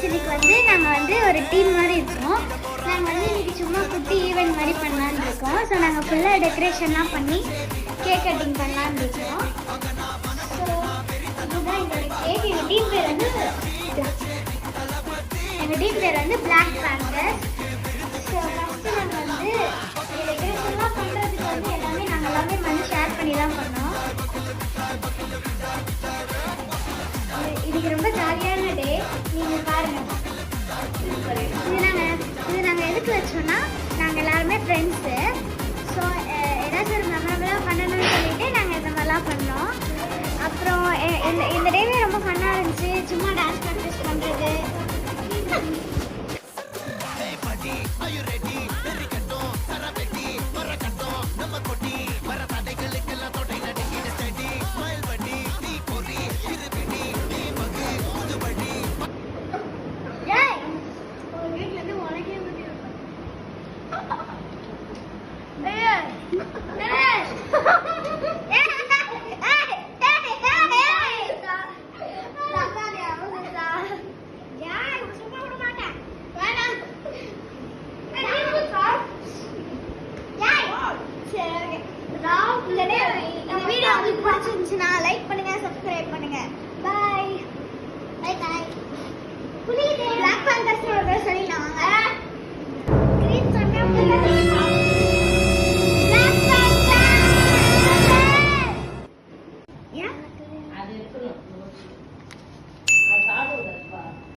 இன்னைக்கு வந்து நாங்கள் வந்து ஒரு டீம் மாதிரி இருக்கோம். நாங்கள் வந்து இன்னைக்கு சும்மா குட்டி ஈவெண்ட் மாதிரி பண்ணலான்னு இருக்கோம். ஸோ நாங்கள் ஃபுல்லாக டெக்கரேஷன்லாம் பண்ணி கேக் கட்டிங் பண்ணலான்னு இருக்கோம். ஸோ இதுதான் எங்களோட கேக். எங்கள் டீம் பேர் வந்து பிளாக் பேந்தர்ஸ். ஸோ ஃபஸ்ட்டு நாங்கள் வந்து டெக்கரேஷன்லாம் பண்ணுறதுக்கு வந்து நாங்கள் எல்லாமே வந்து ஷேர் பண்ணி தான் பண்ணோம். இன்னைக்கு ரொம்ப ஜாலியான டே. நீங்கள் பாருங்கள், இது நாங்கள் எதுக்கு வச்சோன்னா நாங்கள் எல்லாருமே ஃப்ரெண்ட்ஸு. ஸோ ஏதாச்சும் ஒரு மெமரபிளாக பண்ணணும்னு சொல்லிட்டு நாங்கள் இந்த மாதிரிலாம் பண்ணோம். அப்புறம் இந்த டேவே ரொம்ப ஃபன்னாக இருந்துச்சு. சும்மா டான்ஸ் ப்ராக்டிஸ் பண்ணுறது. இந்த வீடியோ உங்களுக்கு பிடிச்சிருந்துச்சுன்னா லைக் பண்ணுங்க, சப்ஸ்கிரைப் பண்ணுங்க. பாய் பாய் பாய். புரியுது. பிளாக் பேந்தர்ஸ் சொல்லிடலாம்.